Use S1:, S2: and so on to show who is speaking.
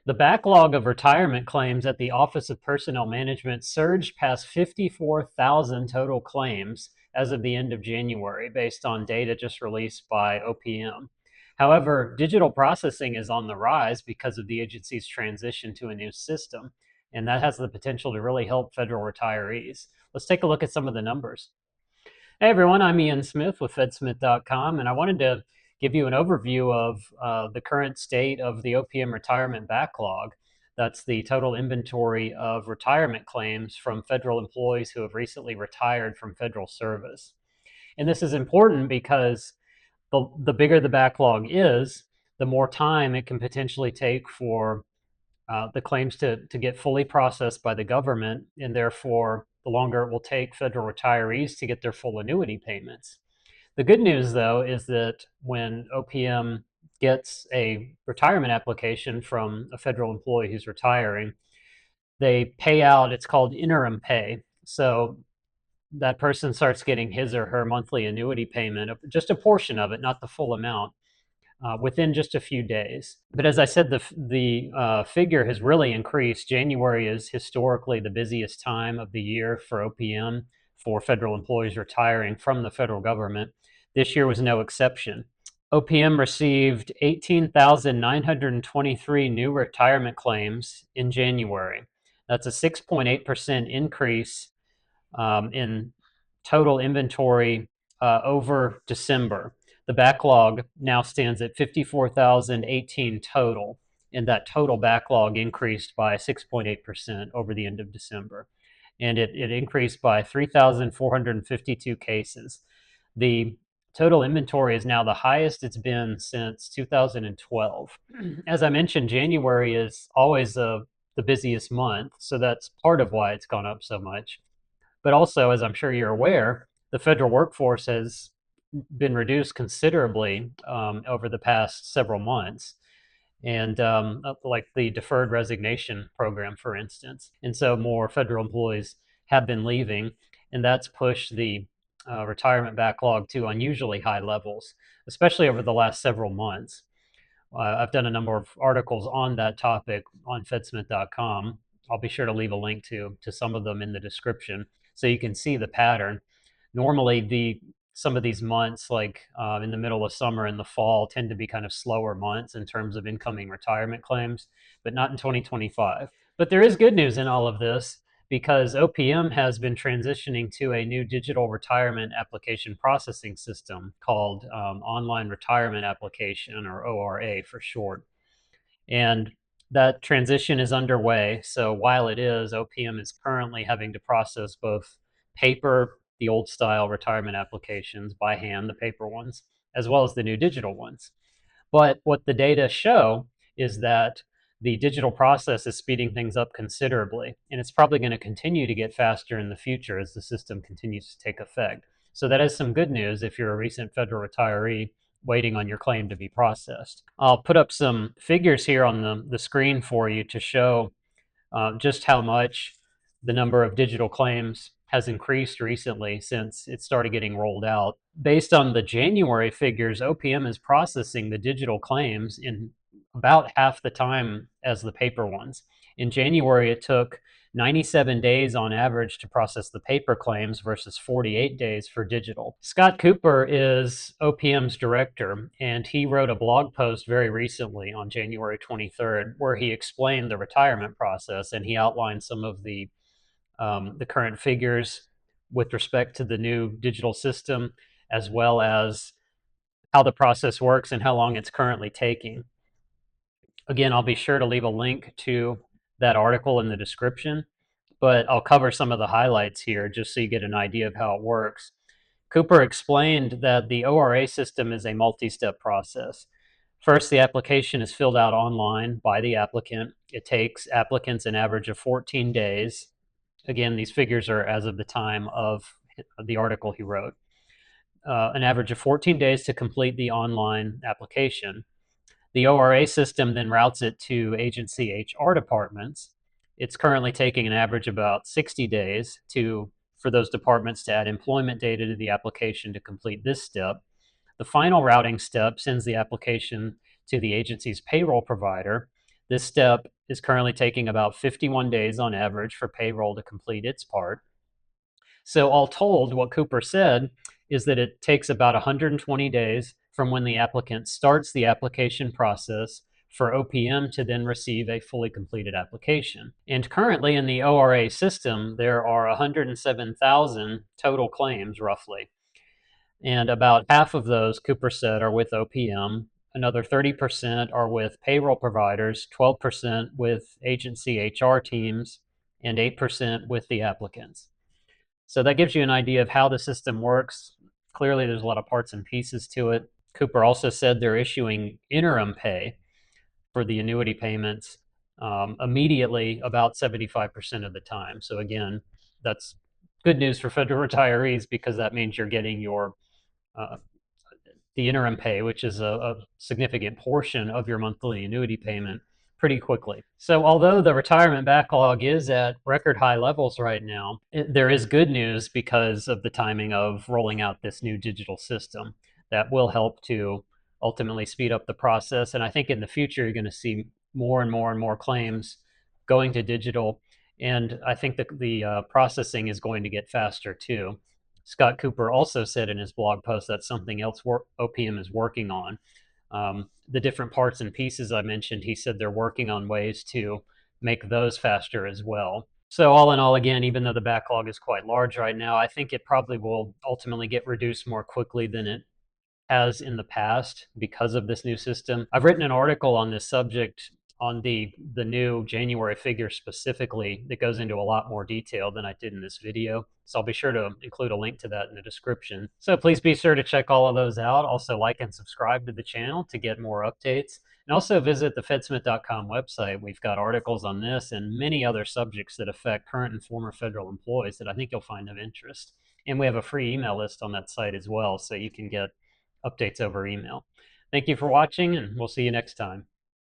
S1: The backlog of retirement claims at the Office of Personnel Management surged past 54,000 total claims as of the end of January, based on data just released by OPM. However, digital processing is on the rise because of the agency's transition to a new system, and that has the potential to really help federal retirees. Let's take a look at some of the numbers. Hey everyone, I'm Ian Smith with FedSmith.com, and I wanted to give you an overview of the current state of the OPM retirement backlog. That's the total inventory of retirement claims from federal employees who have recently retired from federal service. And this is important because the bigger the backlog is, the more time it can potentially take for the claims to get fully processed by the government, and therefore the longer it will take federal retirees to get their full annuity payments. The good news, though, is that when OPM gets a retirement application from a federal employee who's retiring, they pay out, it's called interim pay. So that person starts getting his or her monthly annuity payment, just a portion of it, not the full amount, within just a few days. But as I said, the figure has really increased. January is historically the busiest time of the year for OPM for federal employees retiring from the federal government. This year was no exception. OPM received 18,923 new retirement claims in January. That's a 6.8% increase in total inventory over December. The backlog now stands at 54,018 total, and that total backlog increased by 6.8% over the end of December. And it increased by 3,452 cases. The total inventory is now the highest it's been since 2012. As I mentioned, January is always the busiest month, so that's part of why it's gone up so much. But also, as I'm sure you're aware, the federal workforce has been reduced considerably over the past several months, and like the deferred resignation program, for instance. And so more federal employees have been leaving, and that's pushed the retirement backlog to unusually high levels, especially over the last several months. I've done a number of articles on that topic on FedSmith.com. I'll be sure to leave a link to some of them in the description so you can see the pattern. Normally, some of these months, like in the middle of summer and the fall, tend to be kind of slower months in terms of incoming retirement claims, but not in 2025. But there is good news in all of this, because OPM has been transitioning to a new digital retirement application processing system called Online Retirement Application, or ORA for short. And that transition is underway. So while it is, OPM is currently having to process both paper, the old style retirement applications by hand, the paper ones, as well as the new digital ones. But what the data show is that the digital process is speeding things up considerably, and it's probably going to continue to get faster in the future as the system continues to take effect. So that is some good news if you're a recent federal retiree waiting on your claim to be processed. I'll put up some figures here on the screen for you to show just how much the number of digital claims has increased recently since it started getting rolled out. Based on the January figures, OPM is processing the digital claims in about half the time as the paper ones. In January, it took 97 days on average to process the paper claims versus 48 days for digital. Scott Kupor is OPM's director, and he wrote a blog post very recently on January 23rd where he explained the retirement process, and he outlined some of the current figures with respect to the new digital system, as well as how the process works and how long it's currently taking. Again, I'll be sure to leave a link to that article in the description, but I'll cover some of the highlights here just so you get an idea of how it works. Kupor explained that the ORA system is a multi-step process. First, the application is filled out online by the applicant. It takes applicants an average of 14 days. Again, these figures are as of the time of the article he wrote. An average of 14 days to complete the online application. The ORA system then routes it to agency HR departments. It's currently taking an average about 60 days for those departments to add employment data to the application to complete this step. The final routing step sends the application to the agency's payroll provider. This step is currently taking about 51 days on average for payroll to complete its part. So, all told, what Kupor said is that it takes about 120 days from when the applicant starts the application process for OPM to then receive a fully completed application. And currently in the ORA system, there are 107,000 total claims, roughly. And about half of those, Kupor said, are with OPM. Another 30% are with payroll providers, 12% with agency HR teams, and 8% with the applicants. So that gives you an idea of how the system works. Clearly, there's a lot of parts and pieces to it. Kupor also said they're issuing interim pay for the annuity payments immediately about 75% of the time. So again, that's good news for federal retirees because that means you're getting your uh, the interim pay, which is a significant portion of your monthly annuity payment, pretty quickly. So although the retirement backlog is at record high levels right now, there is good news because of the timing of rolling out this new digital system that will help to ultimately speed up the process. And I think in the future, you're going to see more and more and more claims going to digital. And I think that the processing is going to get faster too. Scott Kupor also said in his blog post that's something else OPM is working on. The different parts and pieces I mentioned, he said they're working on ways to make those faster as well. So all in all, again, even though the backlog is quite large right now, I think it probably will ultimately get reduced more quickly than it has in the past because of this new system. I've written an article on this subject on the new January figure specifically that goes into a lot more detail than I did in this video. So I'll be sure to include a link to that in the description. So please be sure to check all of those out. Also like and subscribe to the channel to get more updates. And also visit the FedSmith.com website. We've got articles on this and many other subjects that affect current and former federal employees that I think you'll find of interest. And we have a free email list on that site as well, so you can get updates over email. Thank you for watching, and we'll see you next time.